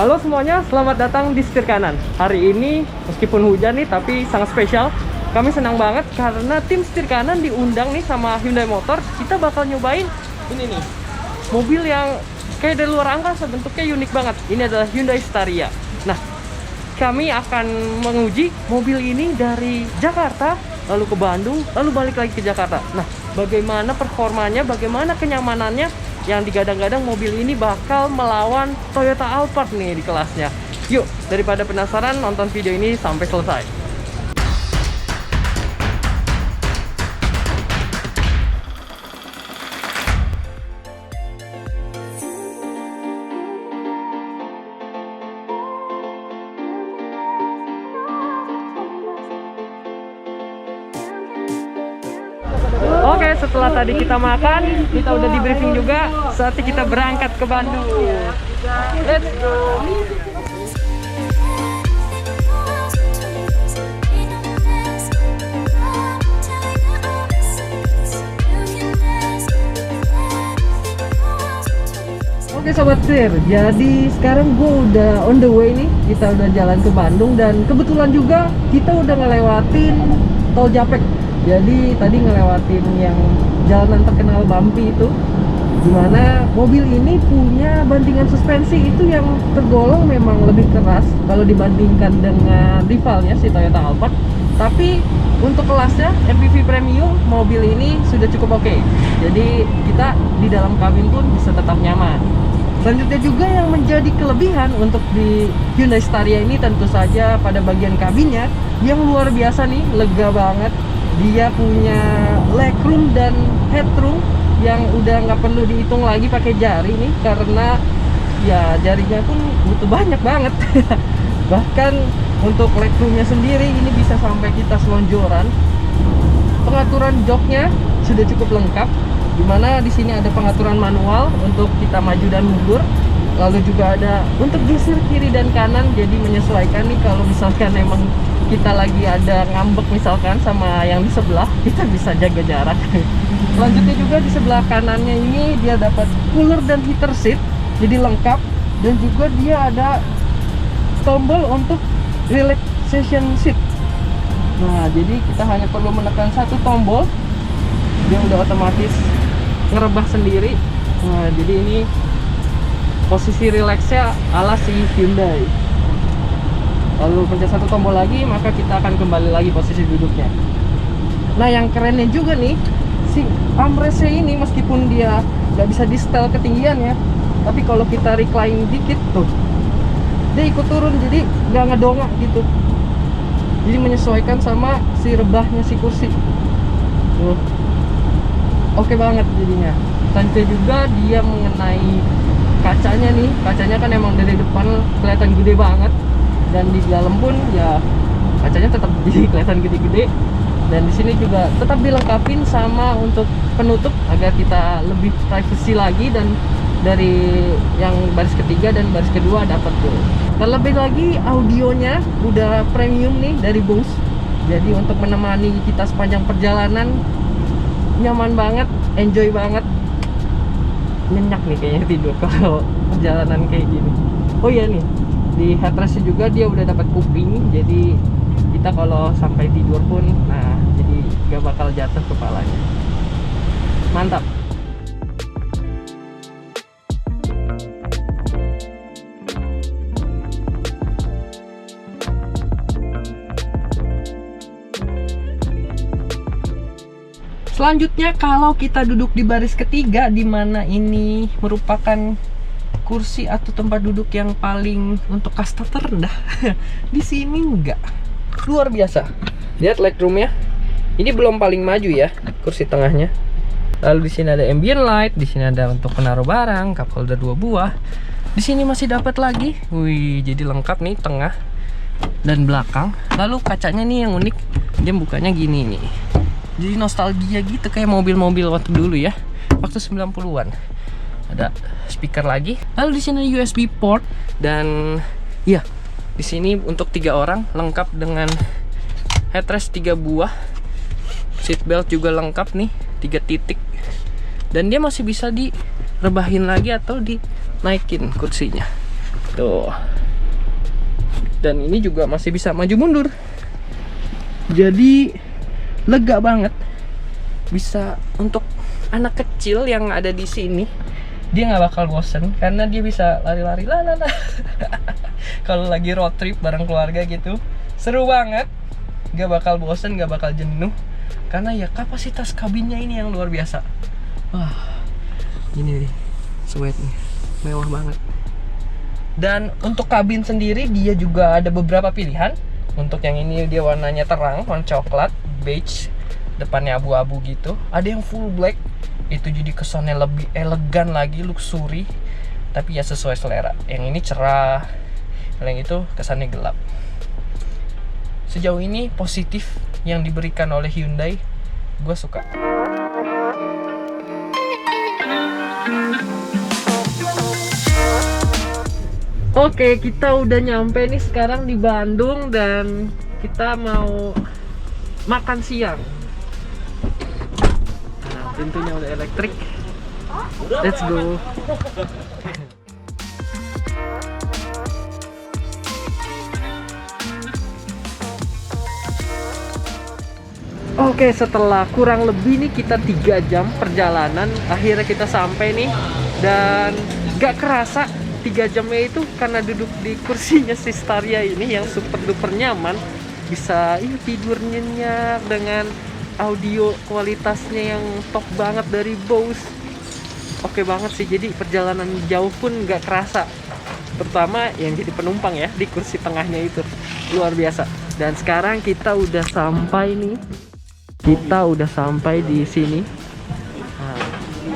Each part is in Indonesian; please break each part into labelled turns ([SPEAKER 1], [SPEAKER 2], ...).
[SPEAKER 1] Halo semuanya, selamat datang di setir kanan. Hari ini meskipun hujan nih, tapi sangat spesial. Kami senang banget karena tim setir kanan diundang nih sama Hyundai Motors. Kita bakal nyobain ini nih, mobil yang kayak dari luar angkasa, bentuknya unik banget. Ini adalah Hyundai Staria. Nah, kami akan menguji mobil ini dari Jakarta, lalu ke Bandung, lalu balik lagi ke Jakarta. Nah, bagaimana performanya, bagaimana kenyamanannya, yang digadang-gadang mobil ini bakal melawan Toyota Alphard nih di kelasnya. Yuk, daripada penasaran, nonton video ini sampai selesai. Oke, setelah tadi kita makan, kita udah di briefing juga. Saatnya kita berangkat ke Bandung. Let's go. Oke sobat setir, jadi sekarang gue udah on the way nih. Kita udah jalan ke Bandung dan kebetulan juga kita udah ngelewatin tol Japek. Jadi tadi ngelewatin yang jalanan terkenal bumpy itu, dimana mobil ini punya bandingan suspensi itu yang tergolong memang lebih keras kalau dibandingkan dengan rivalnya si Toyota Alphard. Tapi untuk kelasnya MPV premium, mobil ini sudah cukup oke. Jadi kita di dalam kabin pun bisa tetap nyaman. Selanjutnya juga yang menjadi kelebihan untuk di Hyundai Staria ini tentu saja pada bagian kabinnya yang luar biasa nih, lega banget. Dia punya legroom dan headroom yang udah nggak perlu dihitung lagi pakai jari nih, karena ya jarinya pun butuh banyak banget. Bahkan untuk legroomnya sendiri ini bisa sampai kita selonjoran. Pengaturan joknya sudah cukup lengkap, dimana di sini ada pengaturan manual untuk kita maju dan mundur. Lalu juga ada untuk geser kiri dan kanan, jadi menyesuaikan nih kalau misalkan emang kita lagi ada ngambek misalkan sama yang di sebelah, kita bisa jaga jarak. Selanjutnya juga di sebelah kanannya ini dia dapat cooler dan heater seat, jadi lengkap. Dan juga dia ada tombol untuk relaxation seat. Nah, jadi kita hanya perlu menekan satu tombol, dia udah otomatis ngerebah sendiri. Nah, jadi ini posisi relaxnya ala si Hyundai. Lalu pencet satu tombol lagi, maka kita akan kembali lagi posisi duduknya. Nah, yang kerennya juga nih, si armrestnya ini meskipun dia nggak bisa di setel ketinggiannya, tapi kalau kita recline dikit tuh, dia ikut turun, jadi nggak ngedongak gitu. Jadi menyesuaikan sama si rebahnya si kursi. Tuh, oke banget jadinya. Selanjutnya juga dia mengenai kacanya nih, kacanya kan emang dari depan kelihatan gede banget. Dan di dalam pun ya kacanya tetap kelihatan gede-gede. Dan di sini juga tetap dilengkapin sama untuk penutup agar kita lebih privacy lagi. Dan dari yang baris ketiga dan baris kedua dapat tuh. Terlebih lagi audionya udah premium nih dari Bose. Jadi untuk menemani kita sepanjang perjalanan nyaman banget, enjoy banget. Nyenyak nih kayaknya tidur kalau perjalanan kayak gini. Oh iya nih, di headrestnya juga dia udah dapat kuping, jadi kita kalau sampai tidur pun, nah jadi gak bakal jatuh kepalanya. Mantap. Selanjutnya kalau kita duduk di baris ketiga, dimana ini merupakan kursi atau tempat duduk yang paling untuk kasta terendah. Di sini enggak, luar biasa. Lihat legroomnya, ini belum paling maju ya, kursi tengahnya. Lalu di sini ada ambient light, di sini ada untuk penaruh barang, cup holder 2 buah. Di sini masih dapat lagi, wih, jadi lengkap nih tengah dan belakang. Lalu kacanya nih yang unik, dia bukanya gini nih. Jadi nostalgia gitu kayak mobil-mobil waktu dulu ya, waktu 90-an. Ada speaker lagi. Lalu di sini USB port dan ya, di sini untuk 3 orang lengkap dengan headrest 3 buah. Seatbelt juga lengkap nih, 3 titik. Dan dia masih bisa direbahin lagi atau dinaikin kursinya. Tuh. Dan ini juga masih bisa maju mundur. Jadi lega banget. Bisa untuk anak kecil yang ada di sini, dia nggak bakal bosen karena dia bisa lari-lari lalala. Kalau lagi road trip bareng keluarga gitu, seru banget. Nggak bakal bosen, nggak bakal jenuh. Karena ya kapasitas kabinnya ini yang luar biasa. Wah, ini nih, sweatnya mewah banget. Dan untuk kabin sendiri dia juga ada beberapa pilihan. Untuk yang ini dia warnanya terang, warna coklat, beige, depannya abu-abu gitu. Ada yang full black, itu jadi kesannya lebih elegan lagi, luxury, tapi ya sesuai selera. Yang ini cerah, yang itu kesannya gelap. Sejauh ini positif yang diberikan oleh Hyundai, gue suka. Oke, kita udah nyampe nih sekarang di Bandung dan kita mau makan siang. Nah, pintunya udah elektrik. Let's go. Oke, setelah kurang lebih nih kita 3 jam perjalanan, akhirnya kita sampai nih. Dan gak kerasa 3 jamnya itu karena duduk di kursinya si Staria ini yang super duper nyaman. Bisa tidur nyenyak dengan audio kualitasnya yang top banget dari Bose. Oke banget sih, jadi perjalanan jauh pun gak kerasa. Terutama yang jadi penumpang ya, di kursi tengahnya itu luar biasa. Dan sekarang kita udah sampai nih. Kita udah sampai di sini. Nah,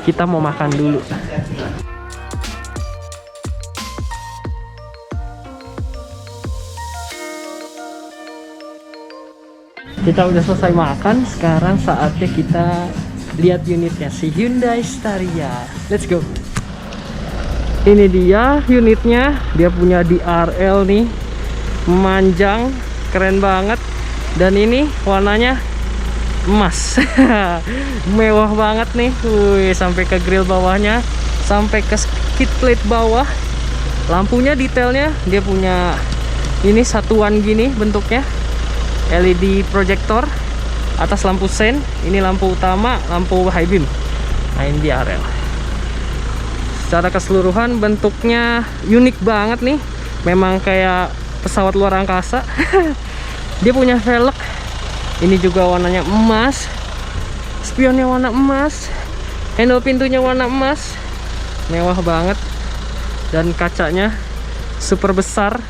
[SPEAKER 1] kita mau makan dulu. Kita udah selesai makan, sekarang saatnya kita lihat unitnya, si Hyundai Staria. Let's go. Ini dia unitnya, dia punya DRL nih, memanjang, keren banget. Dan ini warnanya emas. Mewah banget nih. Wih, sampai ke grill bawahnya, sampai ke skid plate bawah. Lampunya detailnya dia punya ini satuan gini bentuknya. LED projector, atas lampu sen, ini lampu utama, lampu high beam. Nah, ini DRL. Secara keseluruhan bentuknya unik banget nih. Memang kayak pesawat luar angkasa. Dia punya velg. Ini juga warnanya emas. Spionnya warna emas. Handle pintunya warna emas. Mewah banget. Dan kacanya super besar.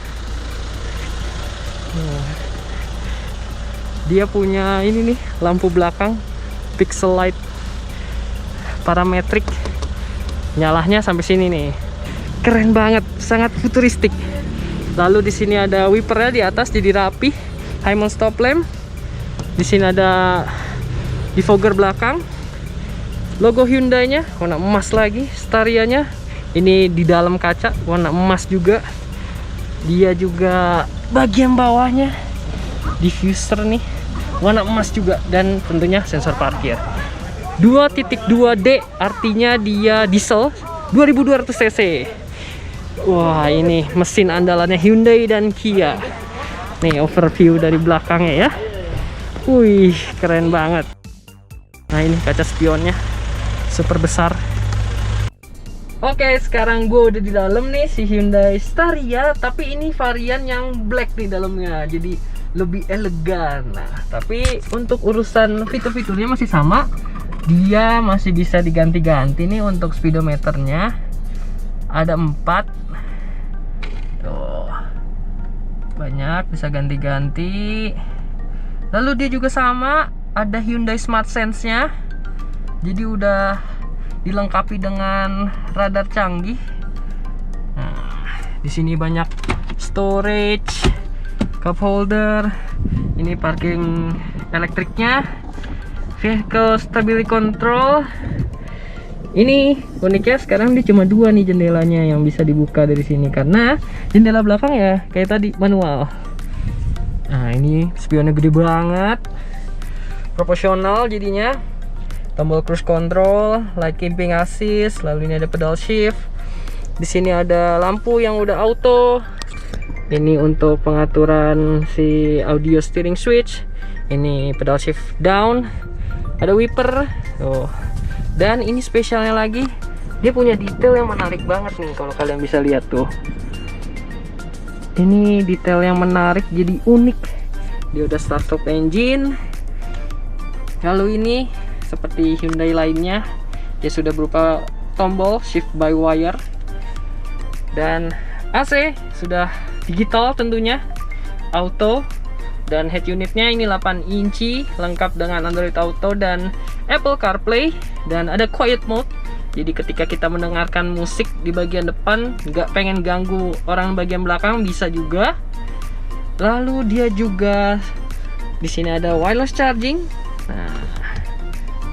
[SPEAKER 1] Dia punya ini nih, lampu belakang pixel light parametrik. Nyalahnya sampai sini nih. Keren banget, sangat futuristik. Lalu di sini ada wipernya di atas jadi rapi. High mount stop lamp. Di sini ada defogger belakang. Logo Hyundai-nya warna emas lagi. Staria-nya ini di dalam kaca warna emas juga. Dia juga bagian bawahnya diffuser nih warna emas juga, dan tentunya sensor parkir 2.2D, artinya dia diesel 2200 cc. Wah, ini mesin andalannya Hyundai dan Kia. Nih overview dari belakangnya ya. Wih, keren banget. Nah, ini kaca spionnya super besar. Oke, sekarang gue udah di dalam nih si Hyundai Staria, tapi ini varian yang black di dalamnya, jadi lebih elegan. Nah, tapi untuk urusan fitur-fiturnya masih sama. Dia masih bisa diganti-ganti nih. Untuk speedometernya ada 4. Tuh, banyak, bisa ganti-ganti. Lalu dia juga sama, ada Hyundai Smart Sense-nya. Jadi udah dilengkapi dengan radar canggih. Nah, di sini banyak storage, cup holder. Ini parking elektriknya, vehicle stability control. Ini uniknya sekarang dia cuma 2 nih jendelanya yang bisa dibuka dari sini, karena jendela belakang ya kayak tadi manual. Nah, ini spionnya gede banget, proporsional jadinya. Tombol cruise control, light keeping assist, lalu ini ada pedal shift. Di sini ada lampu yang udah auto. Ini untuk pengaturan si audio steering switch. Ini pedal shift down. Ada wiper. Tuh. Dan ini spesialnya lagi, dia punya detail yang menarik banget nih kalau kalian bisa lihat tuh. Ini detail yang menarik, jadi unik. Dia udah start stop engine. Lalu ini seperti Hyundai lainnya, dia sudah berupa tombol shift by wire. Dan AC sudah digital tentunya, auto. Dan head unitnya ini 8 inci, lengkap dengan Android Auto dan Apple CarPlay. Dan ada quiet mode, jadi ketika kita mendengarkan musik di bagian depan, nggak pengen ganggu orang bagian belakang, bisa juga. Lalu dia juga di sini ada wireless charging. Nah,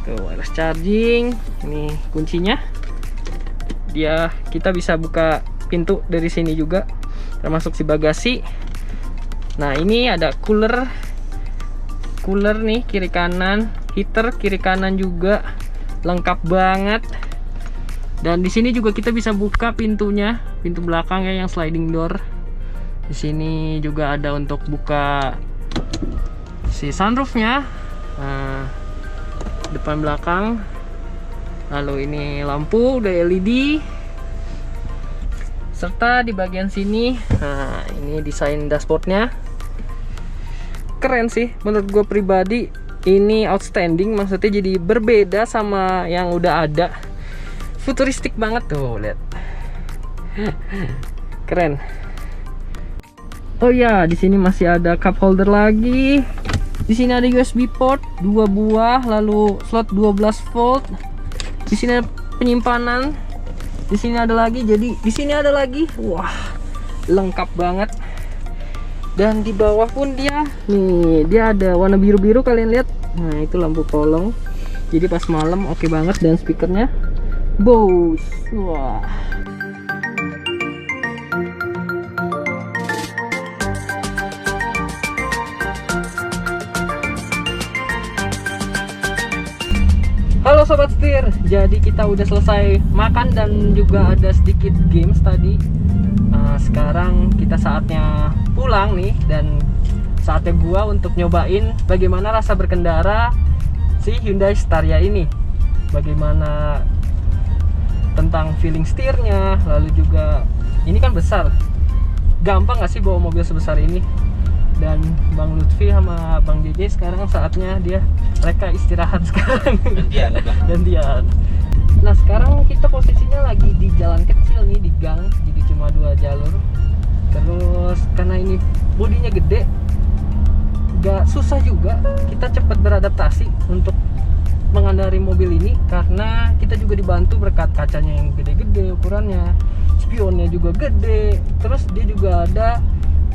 [SPEAKER 1] tuh wireless charging. Ini kuncinya. Kita bisa buka pintu dari sini juga, termasuk si bagasi. Nah, ini ada cooler nih kiri kanan, heater kiri kanan juga, lengkap banget. Dan di sini juga kita bisa buka pintunya, pintu belakang ya yang sliding door. Di sini juga ada untuk buka si sunroofnya, depan belakang. Lalu ini lampu udah LED. Serta di bagian sini, nah ini desain dashboardnya keren sih menurut gue pribadi. Ini outstanding, maksudnya jadi berbeda sama yang udah ada. Futuristik banget tuh, lihat. Keren. Oh ya, di sini masih ada cup holder lagi. Di sini ada USB port 2 buah, lalu slot 12 volt. Di sini ada penyimpanan. Di sini ada lagi, jadi di sini ada lagi. Wah, lengkap banget. Dan di bawah pun dia ada warna biru-biru, kalian lihat. Nah, itu lampu kolong. Jadi pas malam oke banget, dan speakernya Bose. Wah. Halo Sobat Setir, jadi kita udah selesai makan dan juga ada sedikit games tadi. Sekarang kita saatnya pulang nih, dan saatnya gua untuk nyobain bagaimana rasa berkendara si Hyundai Staria ini. Bagaimana tentang feeling setirnya, lalu juga ini kan besar. Gampang gak sih bawa mobil sebesar ini? Dan Bang Lutfi sama Bang JJ sekarang saatnya mereka istirahat sekarang. Gantian. Nah, sekarang kita posisinya lagi di jalan kecil nih, di gang, jadi cuma 2 jalur. Terus karena ini bodinya gede, gak susah juga, kita cepat beradaptasi untuk mengendarai mobil ini, karena kita juga dibantu berkat kacanya yang gede-gede ukurannya, spionnya juga gede, terus dia juga ada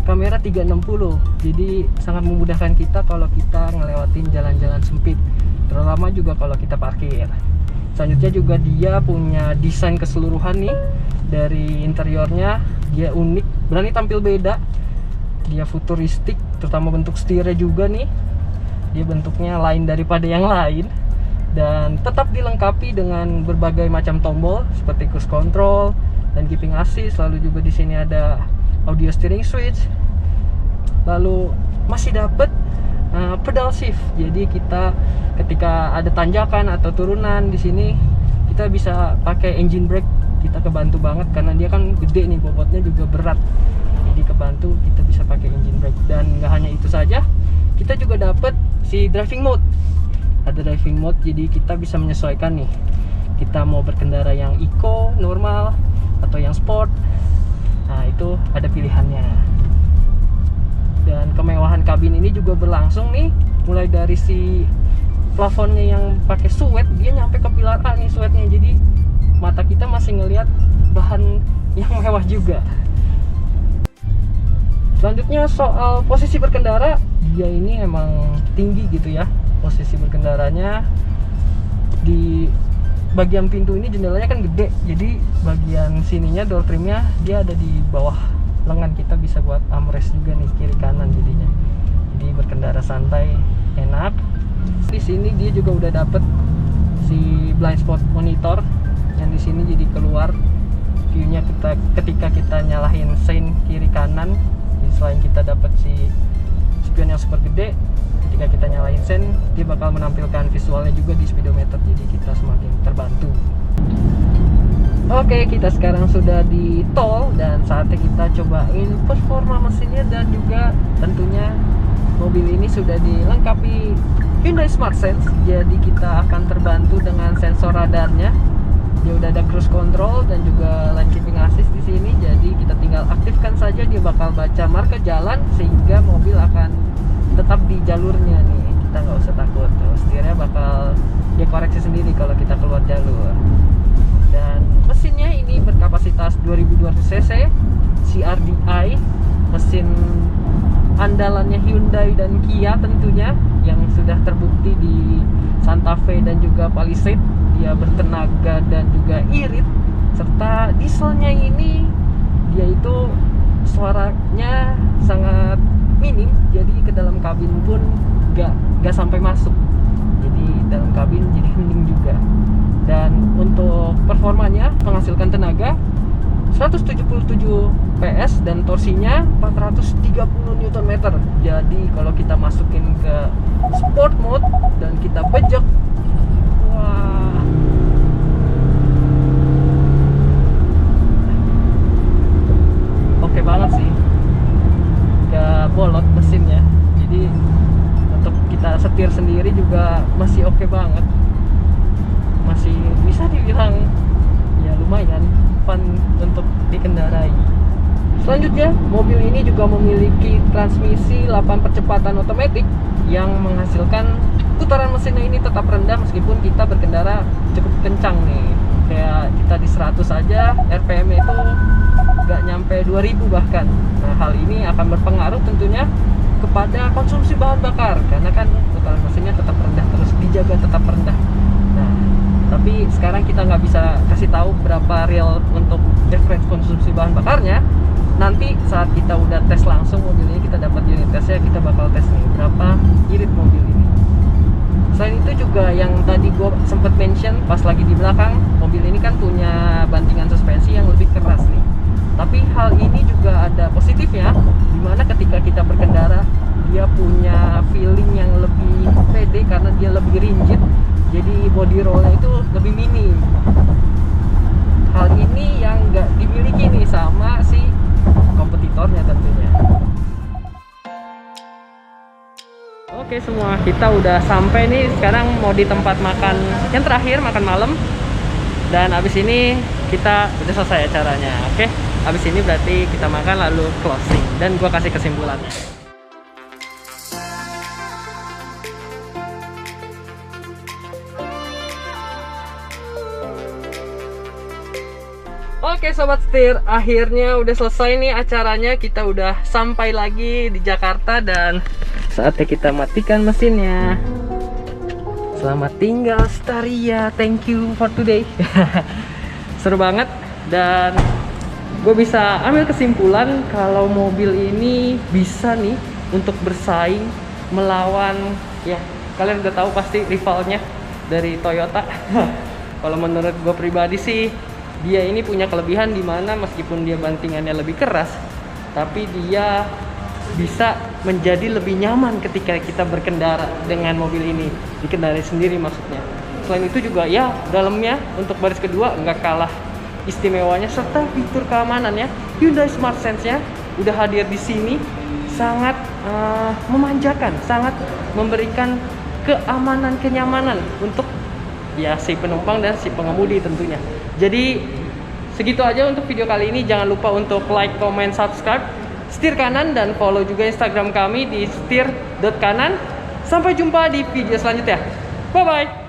[SPEAKER 1] kamera 360, jadi sangat memudahkan kita kalau kita ngelewatin jalan-jalan sempit, terutama juga kalau kita parkir. Selanjutnya juga dia punya desain keseluruhan nih, dari interiornya dia unik, berani tampil beda, dia futuristik, terutama bentuk setirnya juga nih, dia bentuknya lain daripada yang lain, dan tetap dilengkapi dengan berbagai macam tombol seperti cruise control dan keeping assist. Lalu juga di sini ada audio steering switch, lalu masih dapat pedal shift, jadi kita ketika ada tanjakan atau turunan di sini kita bisa pakai engine brake. Kita kebantu banget karena dia kan gede nih, bobotnya juga berat, jadi kebantu kita bisa pakai engine brake. Dan nggak hanya itu saja, kita juga dapat si driving mode. Ada driving mode, jadi kita bisa menyesuaikan nih, kita mau berkendara yang eco, normal, atau yang sport. Nah, itu ada pilihannya. Dan kemewahan kabin ini juga berlangsung nih, mulai dari si plafonnya yang pakai suede, dia nyampe ke pilar A nih suede-nya, jadi mata kita masih ngelihat bahan yang mewah juga. Selanjutnya soal posisi berkendara, dia ini emang tinggi gitu ya posisi berkendaranya. Di bagian pintu ini jendelanya kan gede, jadi bagian sininya door trimnya dia ada di bawah lengan, kita bisa buat armrest juga nih kiri kanan, jadinya jadi berkendara santai, enak. Di sini dia juga udah dapet si blind spot monitor yang di sini jadi keluar view-nya ketika kita nyalahin sein kiri kanan. Jadi selain kita dapat si spion yang super gede, ketika kita nyalahin sein dia bakal menampilkan visualnya juga di speedometer, jadi kita semakin terbantu. Oke, kita sekarang sudah di tol dan saatnya kita cobain performa mesinnya, dan juga tentunya mobil ini sudah dilengkapi Hyundai Smart Sense. Jadi kita akan terbantu dengan sensor radarnya. Dia udah ada cruise control dan juga lane keeping assist di sini. Jadi kita tinggal aktifkan saja, dia bakal baca marka jalan sehingga mobil akan tetap di jalurnya nih. Kita nggak usah takut, setirnya bakal dia koreksi sendiri kalau kita keluar jalur. Dan mesinnya ini berkapasitas 2200 cc, CRDI, mesin andalannya Hyundai dan Kia tentunya, yang sudah terbukti di Santa Fe dan juga Palisade. Dia bertenaga dan juga irit, serta dieselnya ini dia itu suaranya sangat minim, jadi ke dalam kabin pun gak sampai masuk, jadi dalam kabin jadi hening juga. Dan untuk performanya menghasilkan tenaga 177 PS dan torsinya 430 Nm. Jadi kalau kita masukin ke sport mode dan kita bejek, wah, oke banget sih, gak bolot mesinnya. Jadi untuk kita setir sendiri juga masih oke banget, masih bisa dibilang ya lumayan fun untuk dikendarai. Selanjutnya, mobil ini juga memiliki transmisi 8 percepatan otomatis yang menghasilkan putaran mesinnya ini tetap rendah meskipun kita berkendara cukup kencang nih. Kayak kita di 100 aja RPM itu nggak nyampe 2000 bahkan. Nah, hal ini akan berpengaruh tentunya kepada konsumsi bahan bakar, karena kan putaran mesinnya tetap rendah, terus dijaga tetap rendah. Nah, tapi sekarang kita nggak bisa kasih tahu berapa real untuk reference konsumsi bahan bakarnya. Nanti saat kita udah tes langsung mobil ini, kita dapat unit tesnya, kita bakal tes nih berapa irit mobil ini. Selain itu juga yang tadi gue sempet mention pas lagi di belakang, mobil ini kan punya bantingan suspensi yang lebih keras nih. Tapi hal ini juga ada positifnya, dimana ketika kita berkendara dia punya feeling yang lebih pede karena dia lebih rigid. Jadi body rollnya itu lebih minim. Hal ini yang nggak dimiliki nih sama si kompetitornya tentunya. Oke semua, kita udah sampai nih. Sekarang mau di tempat makan yang terakhir, makan malam. Dan abis ini kita udah selesai acaranya. Oke, abis ini berarti kita makan lalu closing. Dan gua kasih kesimpulannya. Oke sobat setir, akhirnya udah selesai nih acaranya. Kita udah sampai lagi di Jakarta dan saatnya kita matikan mesinnya. Selamat tinggal Staria, thank you for today. Seru banget, dan gue bisa ambil kesimpulan kalau mobil ini bisa nih untuk bersaing melawan, ya kalian udah tahu pasti rivalnya dari Toyota. Kalau menurut gue pribadi sih, dia ini punya kelebihan di mana meskipun dia bantingannya lebih keras, tapi dia bisa menjadi lebih nyaman ketika kita berkendara dengan mobil ini, dikendarai sendiri maksudnya. Selain itu juga ya dalamnya untuk baris kedua nggak kalah istimewanya, serta fitur keamanannya Hyundai Smart Sense-nya udah hadir di sini, sangat memanjakan, sangat memberikan keamanan, kenyamanan untuk ya si penumpang dan si pengemudi tentunya. Jadi segitu aja untuk video kali ini. Jangan lupa untuk like, comment, subscribe Setir Kanan, dan follow juga Instagram kami di setir.kanan. Sampai jumpa di video selanjutnya. Bye bye.